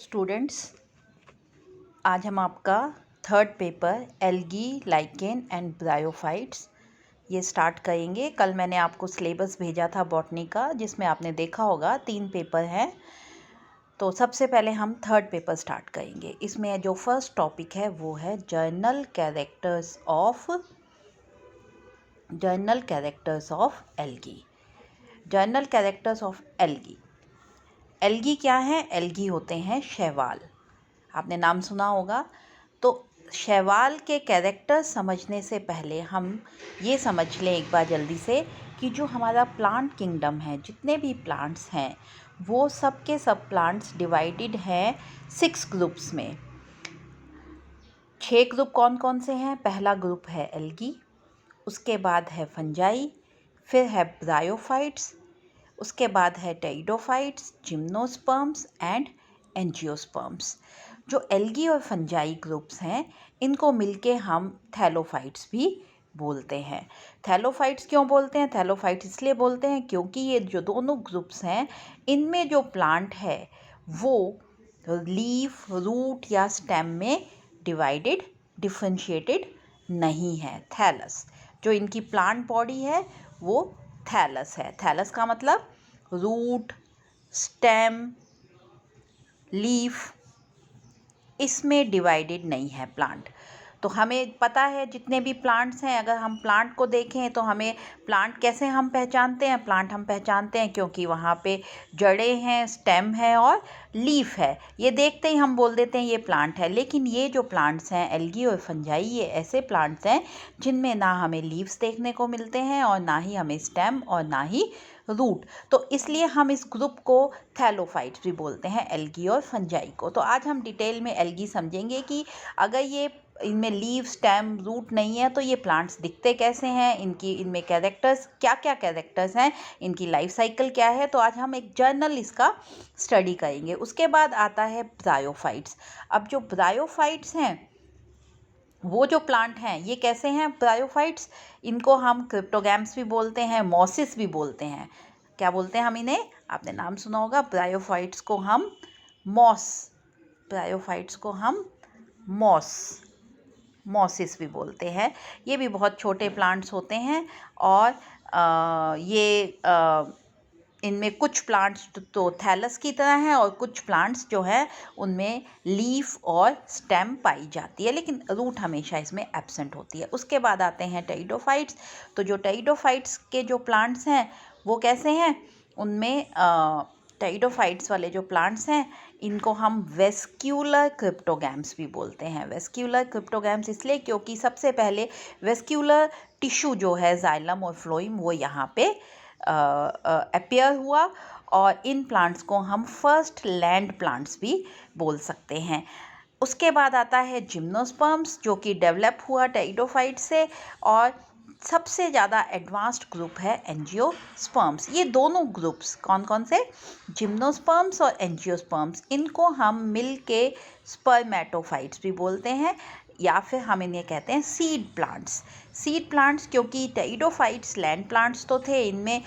Students, आज हम आपका third paper algae, lichen and bryophytes ये स्टार्ट करेंगे। कल मैंने आपको सिलेबस भेजा था बॉटनी का, जिसमें आपने देखा होगा 3 पेपर हैं। तो सबसे पहले हम थर्ड पेपर स्टार्ट करेंगे। इसमें जो फर्स्ट टॉपिक है वो है journal characters of algae. Journal characters of algae. Algae क्या है? एल्गी होते हैं शैवाल। आपने नाम सुना होगा। तो शैवाल के कैरेक्टर समझने से पहले हम ये समझ लें एक बार जल्दी से कि जो हमारा प्लांट किंगडम है, जितने भी प्लांट्स हैं वो सब के सब प्लांट्स डिवाइडेड हैं 6 ग्रुप्स में। 6 ग्रुप कौन कौन से हैं? पहला ग्रुप है एल्गी, उसके बाद है फंजाई, फिर है ब्रायोफाइट्स, उसके बाद है टेरिडोफाइट्स, जिम्नोस्पर्म्स एंड एंजियोस्पर्म्स। जो एल्गी और फंजाई ग्रुप्स हैं इनको मिलके हम थैलोफाइट्स भी बोलते हैं। थैलोफाइट्स क्यों बोलते हैं? थैलोफाइट्स इसलिए बोलते हैं क्योंकि ये जो दोनों ग्रुप्स हैं इनमें जो प्लांट है वो लीफ, रूट या स्टेम में डिफरेंशिएटेड नहीं है। थैलस, जो इनकी प्लांट बॉडी है वो थैलस है। थैलस का मतलब रूट, स्टेम, लीफ, इसमें डिवाइडेड नहीं है प्लांट। तो हमें पता है जितने भी प्लांट्स हैं, अगर हम प्लांट को देखें तो हमें प्लांट कैसे हम पहचानते हैं? प्लांट हम पहचानते हैं क्योंकि वहाँ पे जड़ें हैं, स्टेम है और लीफ है। ये देखते ही हम बोल देते हैं ये प्लांट है। लेकिन ये जो प्लांट्स हैं एल्गी और फंजाई, ये ऐसे प्लांट्स हैं जिनमें ना हमें लीव्स देखने को मिलते हैं और ना ही हमें स्टेम और ना ही रूट। तो इसलिए हम इस ग्रुप को थैलोफाइट्स भी बोलते हैं, एल्गी और फंजाई को। तो आज हम डिटेल में एल्गी समझेंगे कि अगर ये इनमें लीव, स्टेम, रूट नहीं है तो ये प्लांट्स दिखते कैसे हैं, इनमें कैरेक्टर्स क्या क्या कैरेक्टर्स हैं, इनकी लाइफ साइकिल क्या है। तो आज हम एक जर्नल इसका स्टडी करेंगे। उसके बाद आता है ब्रायोफाइट्स। अब जो ब्रायोफाइट्स हैं वो जो प्लांट हैं ये कैसे हैं? ब्रायोफाइट्स, इनको हम क्रिप्टोगैम्स भी बोलते हैं, मॉसिस भी बोलते हैं। क्या बोलते हैं हम इन्हें? आपने नाम सुना होगा। ब्रायोफाइट्स को हम मॉसिस भी बोलते हैं। ये भी बहुत छोटे प्लांट्स होते हैं और इनमें कुछ प्लांट्स तो थैलस की तरह हैं और कुछ प्लांट्स जो हैं उनमें लीफ और स्टेम पाई जाती है, लेकिन रूट हमेशा इसमें एब्सेंट होती है। उसके बाद आते हैं टेरिडोफाइट्स। तो जो टेरिडोफाइट्स के जो प्लांट्स हैं वो कैसे हैं? उनमें टेरिडोफाइट्स वाले जो प्लांट्स हैं इनको हम वेस्क्यूलर क्रिप्टोगैम्स भी बोलते हैं। वेस्क्यूलर क्रिप्टोगैम्स इसलिए क्योंकि सबसे पहले वेस्क्यूलर टिश्यू जो है जाइलम और फ्लोएम वो यहाँ पे अपीयर हुआ और इन प्लांट्स को हम फर्स्ट लैंड प्लांट्स भी बोल सकते हैं। उसके बाद आता है जिम्नोस्पर्म्स, जो कि डेवलप हुआ टेरिडोफाइट से, और सबसे ज़्यादा एडवांस्ड ग्रुप है एंजियोस्पर्म्स। ये दोनों ग्रुप्स कौन कौन से? जिम्नोस्पर्म्स और एंजियोस्पर्म्स, इनको हम मिल के स्पर्मेटोफाइट्स भी बोलते हैं या फिर हम इन्हें कहते हैं सीड प्लांट्स। सीड प्लांट्स क्योंकि टेरिडोफाइट्स लैंड प्लांट्स तो थे, इनमें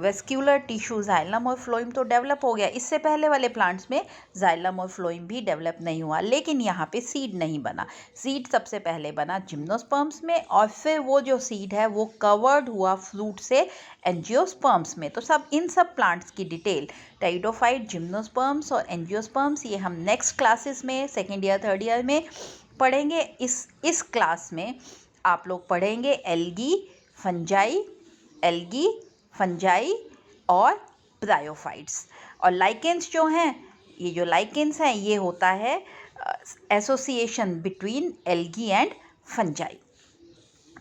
वेस्क्यूलर टिश्यू जाइलम और फ्लोएम तो डेवलप हो गया। इससे पहले वाले प्लांट्स में जाइलम और फ्लोएम भी डेवलप नहीं हुआ, लेकिन यहाँ पे सीड नहीं बना। सीड सबसे पहले बना जिम्नोस्पर्म्स में और फिर वो जो सीड है वो कवर्ड हुआ फ्रूट से एंजियोस्पर्म्स में। तो इन सब प्लांट्स की डिटेल, टेरिडोफाइट, जिम्नोस्पर्म्स और एंजियोस्पर्म्स, ये हम नेक्स्ट क्लासेस में सेकेंड ईयर, थर्ड ईयर में पढ़ेंगे। इस क्लास में आप लोग पढ़ेंगे एल्गी, फंजाई और ब्रायोफाइट्स। और लाइकेंस जो हैं, ये जो लाइकेंस हैं ये होता है association between algae and fungi.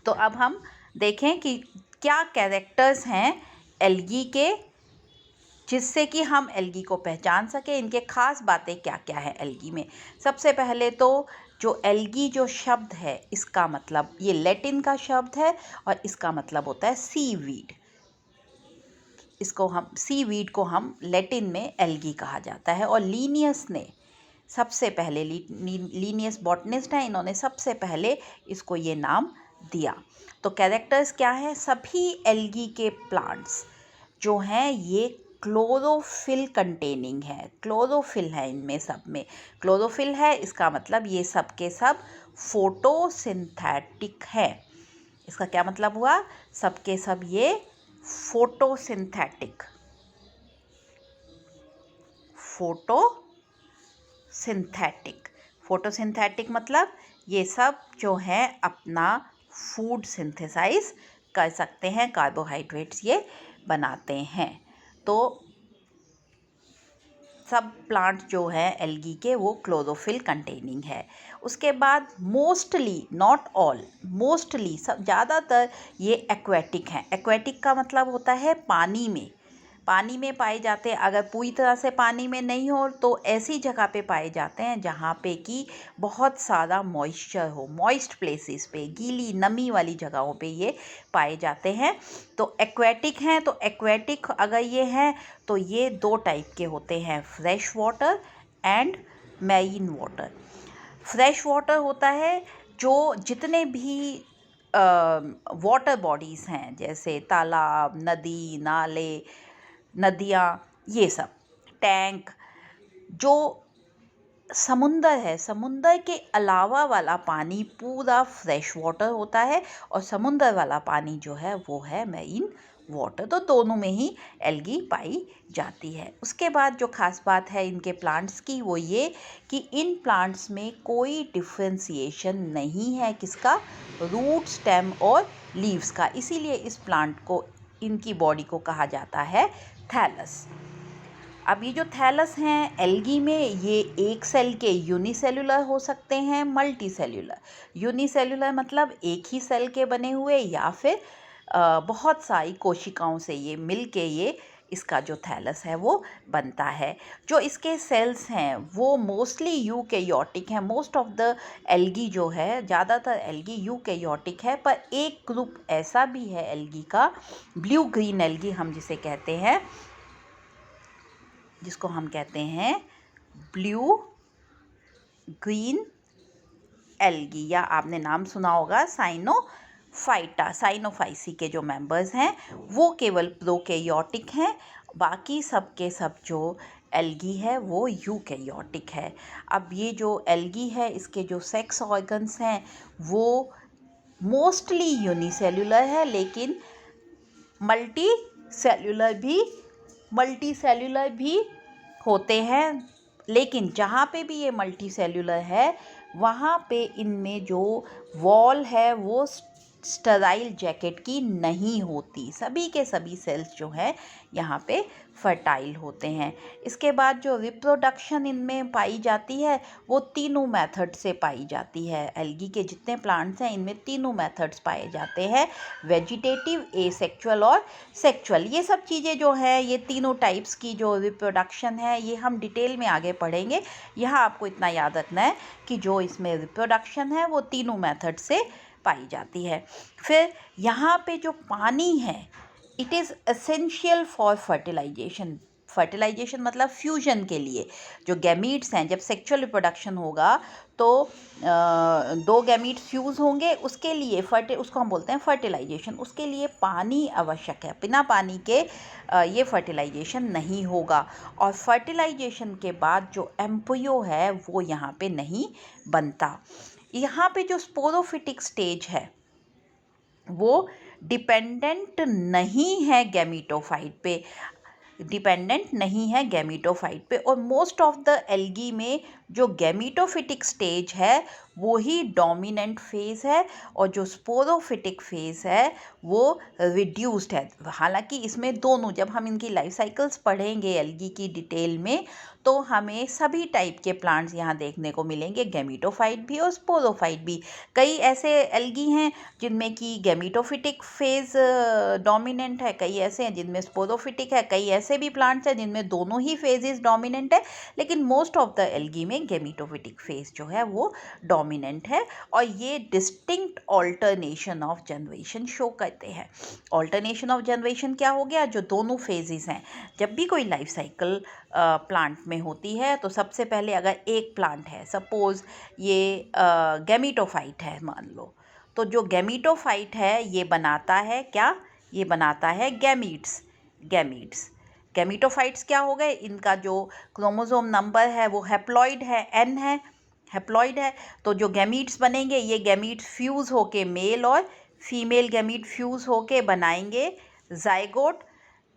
तो अब हम देखें कि क्या कैरेक्टर्स हैं एल्गी के जिससे कि हम एल्गी को पहचान सकें। इनके खास बातें क्या क्या है एल्गी में? सबसे पहले तो जो एल्गी जो शब्द है इसका मतलब, ये लैटिन का शब्द है और इसका मतलब होता है सीवीड। सीवीड को हम लैटिन में एल्गी कहा जाता है। और लीनियस ने सबसे पहले, लीनियस बॉटनिस्ट हैं, इन्होंने सबसे पहले इसको ये नाम दिया। तो कैरेक्टर्स क्या है? सभी एल्गी के प्लांट्स जो हैं ये क्लोरोफिल कंटेनिंग है, क्लोरोफिल है इनमें सब में। क्लोरोफिल है इसका मतलब ये सब के सब फोटोसिंथेटिक है। इसका क्या मतलब हुआ? सब के सब ये फोटोसिंथेटिक, फोटोसिंथेटिक, फोटोसिंथेटिक मतलब ये सब जो है अपना फूड सिंथेसाइज कर सकते हैं, कार्बोहाइड्रेट्स ये बनाते हैं। तो सब प्लांट जो है एल्गी के वो क्लोरोफिल कंटेनिंग है। उसके बाद मोस्टली, नॉट ऑल, मोस्टली सब ज़्यादातर ये एक्वेटिक हैं। एक्वेटिक का मतलब होता है पानी में पाए जाते हैं। अगर पूरी तरह से पानी में नहीं हो तो ऐसी जगह पे पाए जाते हैं जहाँ पे कि बहुत सारा मॉइस्चर हो, मॉइस्ट प्लेसेस पे, गीली नमी वाली जगहों पे ये पाए जाते हैं। तो एक्वेटिक हैं। तो एक्वेटिक अगर ये हैं तो ये दो टाइप के होते हैं, fresh water and marine water. Fresh water होता है जो जितने भी वाटर बॉडीज़ हैं, जैसे तालाब, नदी, नाले, नदियाँ, ये सब, टैंक, जो समुंदर है, समुंदर के अलावा वाला पानी पूरा फ्रेश वाटर होता है और समुंदर वाला पानी जो है वो है मैरीन वाटर। तो दोनों में ही एल्गी पाई जाती है। उसके बाद जो खास बात है इनके प्लांट्स की वो ये कि इन प्लांट्स में कोई डिफ्रेंसिएशन नहीं है, किसका? रूट, स्टेम और लीव्स का। इसीलिए इस प्लांट को, इनकी बॉडी को कहा जाता है थैलस। अब ये जो थैलस हैं एल्गी में, ये एक सेल के यूनिसेलुलर हो सकते हैं, मल्टी सेल्यूलर। यूनिसेलुलर मतलब एक ही सेल के बने हुए, या फिर बहुत सारी कोशिकाओं से ये मिल के ये इसका जो थैलस है वो बनता है। जो इसके सेल्स हैं वो मोस्टली यूकैरियोटिक हैं। मोस्ट ऑफ द एल्गी जो है, ज़्यादातर एल्गी यूकैरियोटिक है, पर एक ग्रुप ऐसा भी है एल्गी का, ब्लू ग्रीन एल्गी हम जिसे कहते हैं, जिसको हम कहते हैं ब्लू ग्रीन एल्गी, या आपने नाम सुना होगा साइनोफाइटा, साइनोफाइसी के जो मेंबर्स हैं वो केवल प्रोकैरियोटिक हैं। बाकी सब के सब जो एल्गी है वो यूकैरियोटिक है। अब ये जो एल्गी है इसके जो सेक्स ऑर्गन्स हैं वो मोस्टली यूनिसेल्युलर है, लेकिन मल्टी सेल्यूलर भी होते हैं। लेकिन जहाँ पे भी ये मल्टी सेल्यूलर है वहाँ पे इनमें जो वॉल है वो स्टराइल जैकेट की नहीं होती। सभी के सभी सेल्स जो हैं यहाँ पे फर्टाइल होते हैं। इसके बाद जो रिप्रोडक्शन इनमें पाई जाती है वो तीनों मेथड से पाई जाती है। एल्गी के जितने प्लांट्स हैं इनमें तीनों मेथड्स पाए जाते हैं, वेजिटेटिव, एसेक्सुअल और सेक्सुअल। ये सब चीज़ें जो है, ये तीनों टाइप्स की जो रिप्रोडक्शन है ये हम डिटेल में आगे पढ़ेंगे। यहाँ आपको इतना याद रखना है कि जो इसमें रिप्रोडक्शन है वो तीनों मेथड से पाई जाती है। फिर यहाँ पे जो पानी है, it is essential for fertilisation. Fertilisation मतलब फ्यूजन के लिए। जो गैमीट्स हैं, जब सेक्सुअल रिप्रोडक्शन होगा तो दो गैमीट्स फ्यूज़ होंगे, उसके लिए उसको हम बोलते हैं फर्टिलाइजेशन। उसके लिए पानी आवश्यक है, बिना पानी के ये फर्टिलाइजेशन नहीं होगा। और फर्टिलाइजेशन के बाद जो एम्ब्रियो है वो यहाँ पे नहीं बनता। यहाँ पे जो स्पोरोफिटिक स्टेज है वो डिपेंडेंट नहीं है गैमीटोफाइट पे, और मोस्ट ऑफ द एल्गी में जो गैमीटोफिटिक स्टेज है वो ही डोमिनेंट फेज़ है, और जो स्पोरोफिटिक फेज़ है वो रिड्यूस्ड है। हालांकि इसमें दोनों, जब हम इनकी लाइफ साइकिल्स पढ़ेंगे एल्गी की डिटेल में, तो हमें सभी टाइप के प्लांट्स यहाँ देखने को मिलेंगे, गैमीटोफाइट भी और स्पोरोफाइट भी। कई ऐसे एल्गी हैं जिनमें कि गैमीटोफिटिक फेज़ डोमिनेंट है, कई ऐसे हैं जिनमें स्पोरोफिटिक है, कई ऐसे भी प्लांट्स हैं जिनमें दोनों ही फेजेस डोमिनेंट है, लेकिन मोस्ट ऑफ द एल्गी में गैमीटोफिटिक फेज जो है वो डोमिनेंट है। और ये distinct alternation of generation show करते हैं। ऑल्टरनेशन ऑफ जनरेशन क्या हो गया? जो दोनों फेजेस हैं, जब भी कोई लाइफ साइकिल प्लांट में होती है तो सबसे पहले अगर एक प्लांट है, सपोज ये गैमीटोफाइट है मान लो, तो जो गैमीटोफाइट है ये बनाता है क्या? ये बनाता है गैमीट्स। गैमीटोफाइट्स क्या हो गए, इनका जो क्रोमोसोम नंबर है वो हैप्लॉइड है, n है, हैप्लॉइड है। तो जो गैमीट्स बनेंगे ये गैमीट्स फ्यूज़ होके मेल और फीमेल गैमीट फ्यूज़ होके बनाएंगे जाइगोट।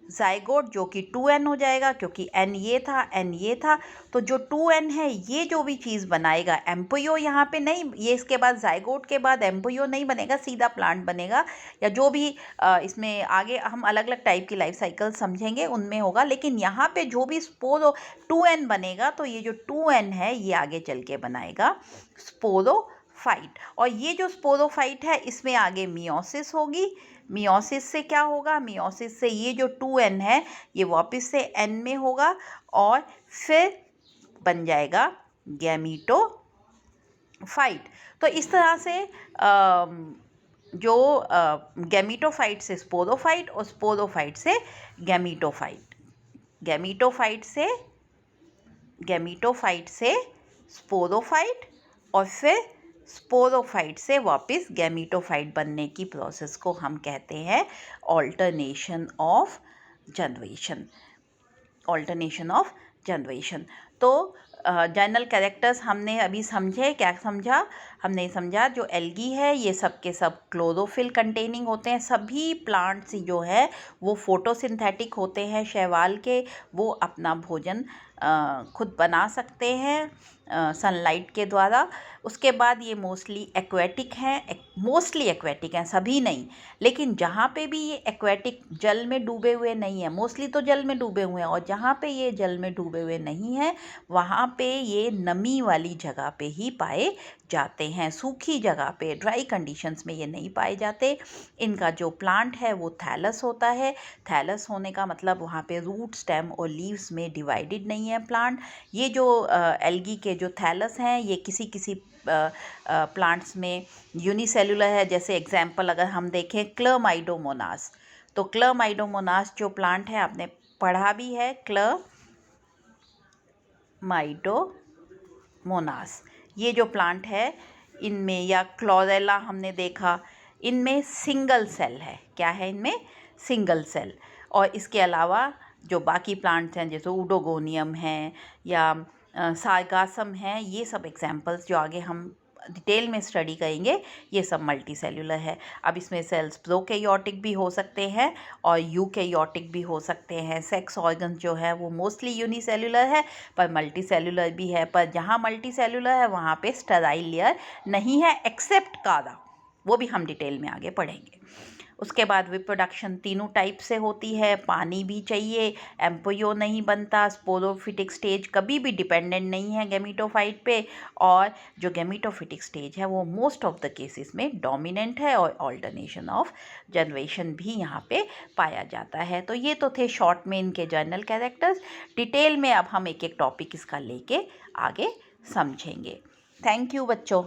जाइगोट जो कि 2n हो जाएगा, क्योंकि n ये था, n ये था। तो जो 2n है ये जो भी चीज़ बनाएगा, एम्ब्रियो यहाँ पे नहीं, ये इसके बाद जाइगोट के बाद एम्ब्रियो नहीं बनेगा, सीधा प्लांट बनेगा, या जो भी इसमें आगे हम अलग अलग टाइप की लाइफ साइकिल समझेंगे उनमें होगा। लेकिन यहाँ पे जो भी स्पोरो 2n बनेगा, तो ये जो 2n है ये आगे चल के बनाएगा स्पोरोफाइट। और ये जो स्पोरोफाइट है इसमें आगे मियोसिस होगी। मियोसिस से क्या होगा, मियोसिस से ये जो 2n है ये वापस से n में होगा और फिर बन जाएगा गैमीटोफाइट। तो इस तरह से जो गैमीटोफाइट से स्पोरोफाइट और स्पोरोफाइट से गैमीटोफाइट, गैमीटोफाइट से स्पोरोफाइट और फिर स्पोरोफाइट से वापस गैमीटोफाइट बनने की प्रोसेस को हम कहते हैं alternation of generation. Alternation of generation. तो जनरल कैरेक्टर्स हमने अभी समझे, क्या समझा हमने? समझा जो एल्गी है ये सब के सब क्लोरोफिल कंटेनिंग होते हैं। सभी प्लांट्स जो है वो फोटोसिंथेटिक होते हैं, शैवाल के, वो अपना भोजन खुद बना सकते हैं सनलाइट के द्वारा। उसके बाद ये मोस्टली एक्वेटिक हैं, सभी नहीं, लेकिन जहाँ पे भी ये एक्वेटिक जल में डूबे हुए नहीं हैं, मोस्टली तो जल में डूबे हुए हैं, और जहाँ पे ये जल में डूबे हुए नहीं हैं वहाँ पे ये नमी वाली जगह पे ही पाए जाते हैं। सूखी जगह पे, ड्राई कंडीशंस में ये नहीं पाए जाते। इनका जो प्लांट है वो थैलस होता है। थैलस होने का मतलब वहाँ पे रूट, स्टेम और लीव्स में डिवाइडेड नहीं है प्लांट। ये जो एल्गी के जो थैलस हैं ये किसी किसी प्लांट्स में यूनिसेलुलर है। जैसे एग्जांपल अगर हम देखें क्लमाइडोमोनास, तो क्लमाइडोमोनास जो प्लांट है आपने पढ़ा भी है, क्लमाइडोमोनास ये जो प्लांट है इनमें, या क्लोरेला हमने देखा, इनमें सिंगल सेल है। क्या है इनमें? Single cell. और इसके अलावा जो बाकी प्लांट्स हैं जैसे उडोगोनियम है या सारगासम है, ये सब एग्जांपल्स जो आगे हम डिटेल में स्टडी करेंगे, ये सब मल्टी सेल्यूलर है। अब इसमें सेल्स प्रोकैरियोटिक भी हो सकते हैं और यूकैरियोटिक भी हो सकते हैं। सेक्स ऑर्गन जो है वो मोस्टली यूनिसेल्यूलर है पर मल्टी सेल्यूलर भी है। पर जहाँ मल्टी सेल्यूलर है वहाँ पे स्टेराइल लेयर नहीं है, एक्सेप्ट कारा, वो भी हम डिटेल में आगे पढ़ेंगे। उसके बाद रिप्रोडक्शन तीनों टाइप से होती है। पानी भी चाहिए, एम्ब्रियो नहीं बनता, स्पोरोफिटिक स्टेज कभी भी डिपेंडेंट नहीं है गैमीटोफाइट पे, और जो गैमीटोफिटिक स्टेज है वो मोस्ट ऑफ द केसेस में डोमिनेंट है और ऑल्टरनेशन ऑफ जनरेशन भी यहाँ पे पाया जाता है। तो ये तो थे शॉर्ट में इनके जर्नल कैरेक्टर्स। डिटेल में अब हम एक एक टॉपिक इसका लेके आगे समझेंगे। थैंक यू बच्चों।